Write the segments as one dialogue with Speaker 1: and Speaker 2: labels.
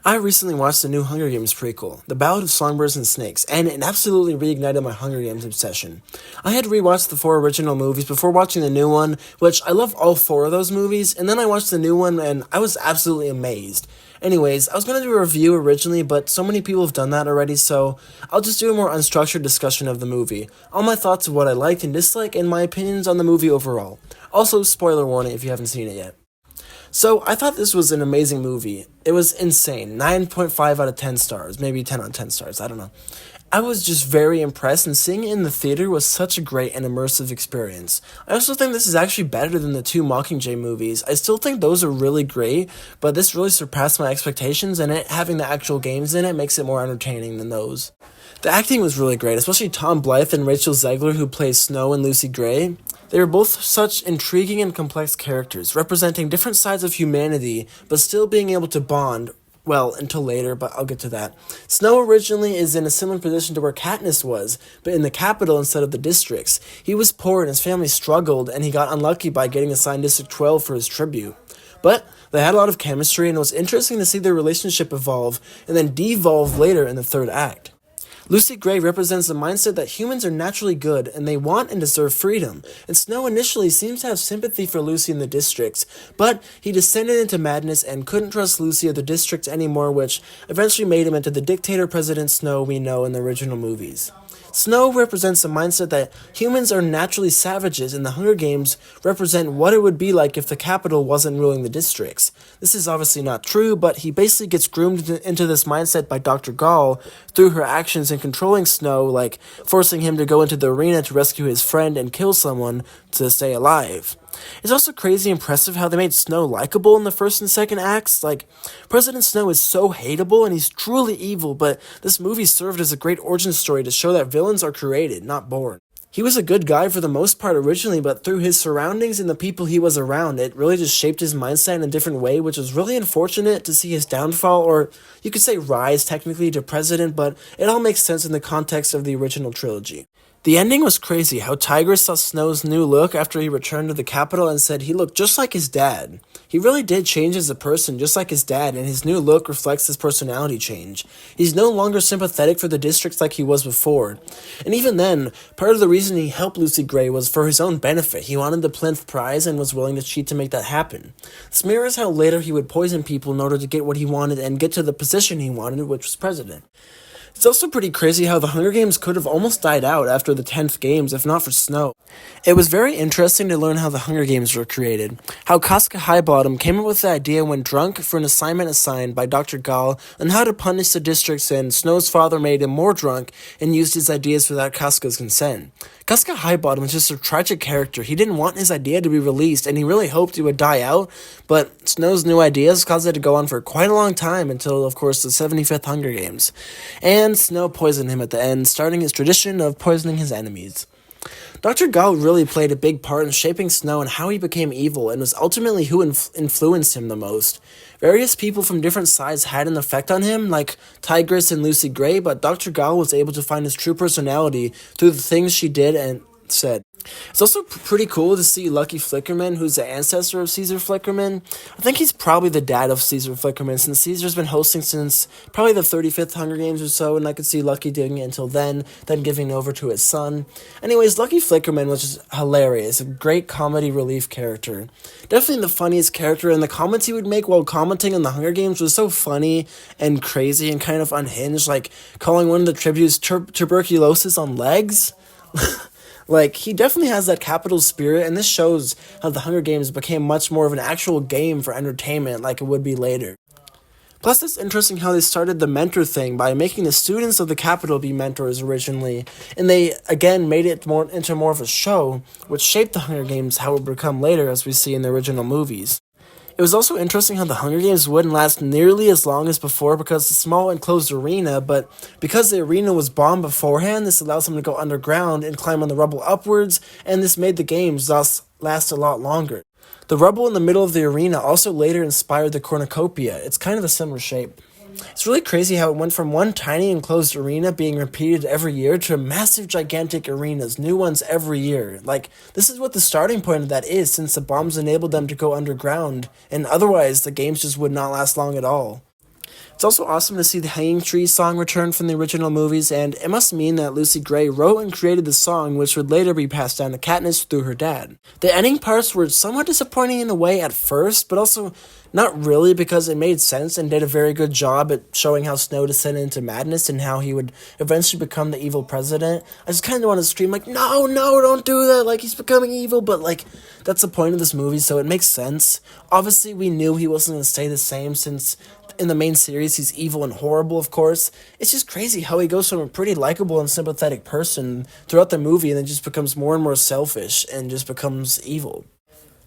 Speaker 1: I recently watched the new Hunger Games prequel, The Ballad of Songbirds and Snakes, and it absolutely reignited my Hunger Games obsession. I had rewatched the four original movies before watching the new one, which I love all four of those movies, and then I watched the new one and I was absolutely amazed. Anyways, I was going to do a review originally, but so many people have done that already, so I'll just do a more unstructured discussion of the movie, all my thoughts of what I liked and disliked, and my opinions on the movie overall. Also, spoiler warning if you haven't seen it yet. So, I thought this was an amazing movie. It was insane. 9.5 out of 10 stars. Maybe 10 out of 10 stars. I don't know. I was just very impressed, and seeing it in the theater was such a great and immersive experience. I also think this is actually better than the two Mockingjay movies. I still think those are really great, but this really surpassed my expectations, and it having the actual games in it makes it more entertaining than those. The acting was really great, especially Tom Blythe and Rachel Zegler, who plays Snow and Lucy Gray. They were both such intriguing and complex characters, representing different sides of humanity, but still being able to bond. Well, until later, but I'll get to that. Snow originally is in a similar position to where Katniss was, but in the capital instead of the districts. He was poor and his family struggled, and he got unlucky by getting assigned District 12 for his tribute. But they had a lot of chemistry, and it was interesting to see their relationship evolve, and then devolve later in the third act. Lucy Gray represents the mindset that humans are naturally good and they want and deserve freedom, and Snow initially seems to have sympathy for Lucy and the districts, but he descended into madness and couldn't trust Lucy or the districts anymore, which eventually made him into the dictator President Snow we know in the original movies. Snow represents the mindset that humans are naturally savages, and the Hunger Games represent what it would be like if the capital wasn't ruling the districts. This is obviously not true, but he basically gets groomed into this mindset by Dr. Gall through her actions in controlling Snow, like forcing him to go into the arena to rescue his friend and kill someone to stay alive. It's also crazy impressive how they made Snow likable in the first and second acts. Like, President Snow is so hateable and he's truly evil, but this movie served as a great origin story to show that villains are created, not born. He was a good guy for the most part originally, but through his surroundings and the people he was around, it really just shaped his mindset in a different way, which was really unfortunate to see his downfall, or you could say rise technically to president, but it all makes sense in the context of the original trilogy. The ending was crazy, how Tigris saw Snow's new look after he returned to the capital and said he looked just like his dad. He really did change as a person, just like his dad, and his new look reflects his personality change. He's no longer sympathetic for the districts like he was before. And even then, part of the reason he helped Lucy Gray was for his own benefit. He wanted the plinth prize and was willing to cheat to make that happen. This mirrors how later he would poison people in order to get what he wanted and get to the position he wanted, which was president. It's also pretty crazy how the Hunger Games could have almost died out after the 10th Games if not for Snow. It was very interesting to learn how the Hunger Games were created, how Casca Highbottom came up with the idea when drunk for an assignment assigned by Dr. Gall on how to punish the districts, and Snow's father made him more drunk and used his ideas without Casca's consent. Casca Highbottom is just a tragic character. He didn't want his idea to be released, and he really hoped it would die out, but Snow's new ideas caused it to go on for quite a long time until, of course, the 75th Hunger Games. And Snow poisoned him at the end, starting his tradition of poisoning his enemies. Dr. Gall really played a big part in shaping Snow and how he became evil, and was ultimately who influenced him the most. Various people from different sides had an effect on him, like Tigris and Lucy Gray, but Dr. Gall was able to find his true personality through the things she did and said. It's also pretty cool to see Lucky Flickerman, who's the ancestor of Caesar Flickerman. I think he's probably the dad of Caesar Flickerman, since Caesar's been hosting since probably the 35th Hunger Games or so, and I could see Lucky doing it until then giving it over to his son. Anyways, Lucky Flickerman was just hilarious, a great comedy relief character. Definitely the funniest character, and the comments he would make while commenting on the Hunger Games was so funny and crazy and kind of unhinged, like calling one of the tributes tuberculosis on legs. Like, he definitely has that capital spirit, and this shows how the Hunger Games became much more of an actual game for entertainment like it would be later. Plus, it's interesting how they started the mentor thing by making the students of the capital be mentors originally, and they, again, made it into more of a show, which shaped the Hunger Games how it would become later, as we see in the original movies. It was also interesting how the Hunger Games wouldn't last nearly as long as before because it's a small enclosed arena, but because the arena was bombed beforehand, this allows them to go underground and climb on the rubble upwards, and this made the games thus last a lot longer. The rubble in the middle of the arena also later inspired the cornucopia. It's kind of a similar shape. It's really crazy how it went from one tiny enclosed arena being repeated every year to massive gigantic arenas, new ones every year. Like, this is what the starting point of that is, since the bombs enabled them to go underground, and otherwise the games just would not last long at all. It's also awesome to see the Hanging Tree song return from the original movies, and it must mean that Lucy Gray wrote and created the song, which would later be passed down to Katniss through her dad. The ending parts were somewhat disappointing in a way at first, but also not really, because it made sense and did a very good job at showing how Snow descended into madness and how he would eventually become the evil president. I just kind of want to scream, like, no, don't do that, like, he's becoming evil, but, like, that's the point of this movie, so it makes sense. Obviously, we knew he wasn't going to stay the same, since in the main series he's evil and horrible, of course. It's just crazy how he goes from a pretty likable and sympathetic person throughout the movie and then just becomes more and more selfish and just becomes evil.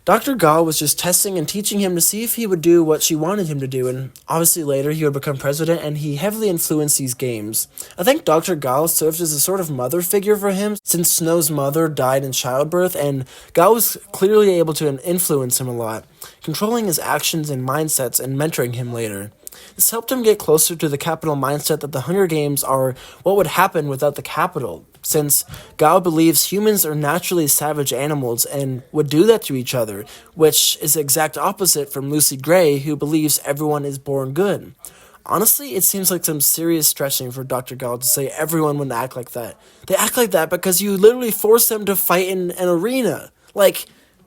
Speaker 1: Dr. Gall was just testing and teaching him to see if he would do what she wanted him to do, and obviously later he would become president, and he heavily influenced these games. I think Dr. Gall served as a sort of mother figure for him, since Snow's mother died in childbirth, and Gall was clearly able to influence him a lot, controlling his actions and mindsets and mentoring him later. This helped him get closer to the Capitol mindset that the Hunger Games are what would happen without the Capitol, since Gao believes humans are naturally savage animals and would do that to each other, which is the exact opposite from Lucy Gray, who believes everyone is born good. Honestly, it seems like some serious stretching for Dr. Gao to say everyone would act like that. They act like that because you literally force them to fight in an arena. Like,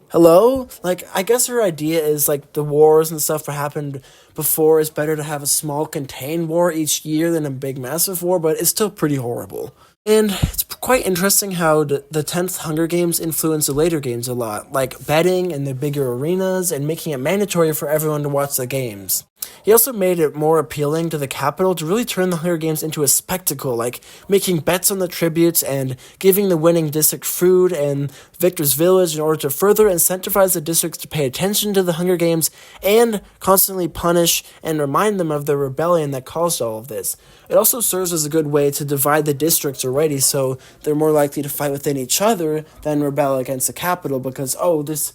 Speaker 1: hello? Like, I guess her idea is, like, the wars and stuff that happened before, it's better to have a small contained war each year than a big massive war, but it's still pretty horrible. And it's quite interesting how the 10th Hunger Games influenced the later games a lot, like betting in the bigger arenas and making it mandatory for everyone to watch the games. He also made it more appealing to the Capitol to really turn the Hunger Games into a spectacle, like making bets on the tributes and giving the winning district food and Victor's Village in order to further incentivize the districts to pay attention to the Hunger Games and constantly punish and remind them of the rebellion that caused all of this. It also serves as a good way to divide the districts already, so they're more likely to fight within each other than rebel against the Capitol because, oh, this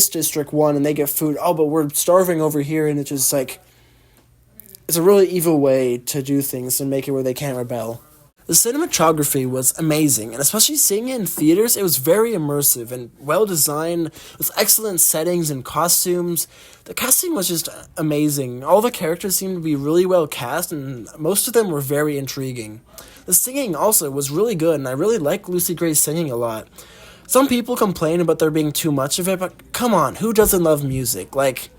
Speaker 1: district won and they get food, oh, but we're starving over here, and it's just like, it's a really evil way to do things and make it where they can't rebel. The cinematography was amazing, and especially seeing it in theaters, it was very immersive and well-designed, with excellent settings and costumes. The casting was just amazing. All the characters seemed to be really well cast, and most of them were very intriguing. The singing also was really good, and I really like Lucy Gray's singing a lot. Some people complain about there being too much of it, but come on, who doesn't love music? Like,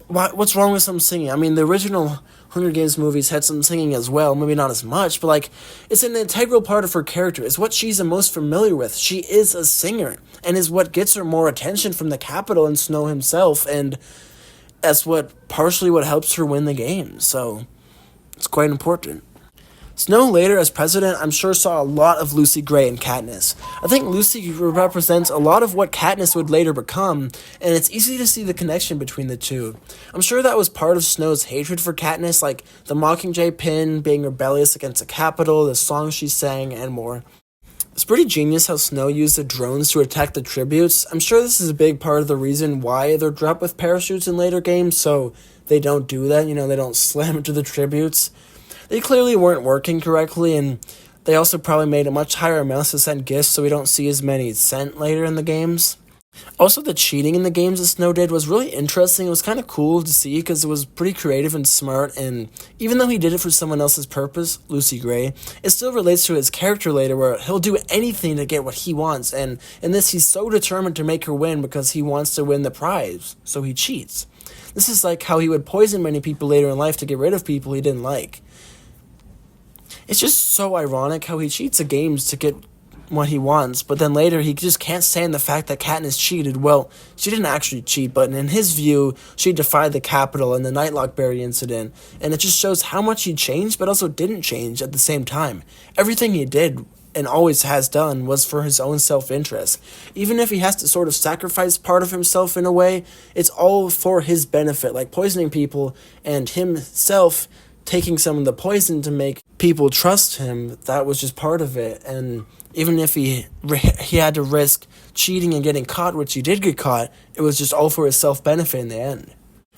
Speaker 1: what's wrong with some singing? I mean, the original Hunger Games movies had some singing as well, maybe not as much, but like, it's an integral part of her character. It's what she's the most familiar with. She is a singer, and is what gets her more attention from the Capitol and Snow himself, and that's partially what helps her win the game, so it's quite important. Snow later as president, I'm sure, saw a lot of Lucy Gray and Katniss. I think Lucy represents a lot of what Katniss would later become, and it's easy to see the connection between the two. I'm sure that was part of Snow's hatred for Katniss, like the Mockingjay pin, being rebellious against the Capitol, the songs she sang, and more. It's pretty genius how Snow used the drones to attack the tributes. I'm sure this is a big part of the reason why they're dropped with parachutes in later games, so they don't do that, they don't slam into the tributes. They clearly weren't working correctly, and they also probably made a much higher amounts to send gifts, so we don't see as many sent later in the games. Also, the cheating in the games that Snow did was really interesting. It was kind of cool to see because it was pretty creative and smart, and even though he did it for someone else's purpose, Lucy Gray, it still relates to his character later where he'll do anything to get what he wants, and in this he's so determined to make her win because he wants to win the prize, so he cheats. This is like how he would poison many people later in life to get rid of people he didn't like. It's just so ironic how he cheats at games to get what he wants, but then later he just can't stand the fact that Katniss cheated. Well, she didn't actually cheat, but in his view, she defied the Capitol in the Nightlockberry incident, and it just shows how much he changed, but also didn't change at the same time. Everything he did, and always has done, was for his own self-interest. Even if he has to sort of sacrifice part of himself in a way, it's all for his benefit, like poisoning people, and himself taking some of the poison to make people trust him. That was just part of it, and even if he had to risk cheating and getting caught, which he did get caught, it was just all for his self-benefit in the end.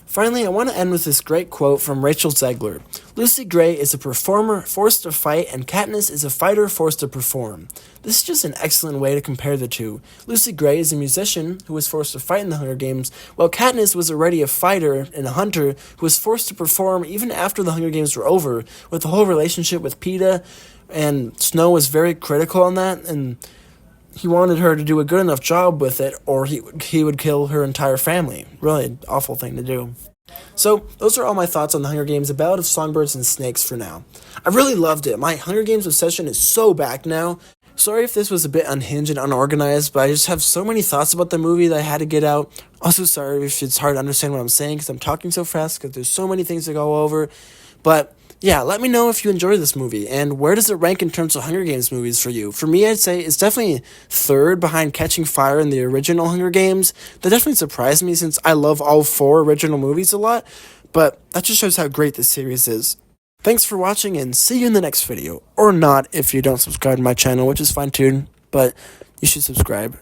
Speaker 1: Finally, I want to end with this great quote from Rachel Zegler. Lucy Gray is a performer forced to fight, and Katniss is a fighter forced to perform. This is just an excellent way to compare the two. Lucy Gray is a musician who was forced to fight in the Hunger Games, while Katniss was already a fighter and a hunter who was forced to perform even after the Hunger Games were over, with the whole relationship with Peeta, and Snow was very critical on that, and he wanted her to do a good enough job with it, or he would kill her entire family. Really an awful thing to do. So, those are all my thoughts on the Hunger Games, A Ballad of Songbirds and Snakes for now. I really loved it. My Hunger Games obsession is so back now. Sorry if this was a bit unhinged and unorganized, but I just have so many thoughts about the movie that I had to get out. Also, sorry if it's hard to understand what I'm saying because I'm talking so fast because there's so many things to go over. But yeah, let me know if you enjoyed this movie, and where does it rank in terms of Hunger Games movies for you? For me, I'd say it's definitely third behind Catching Fire and the original Hunger Games. That definitely surprised me since I love all 4 original movies a lot, but that just shows how great this series is. Thanks for watching, and see you in the next video. Or not if you don't subscribe to my channel, which is fine too, but you should subscribe.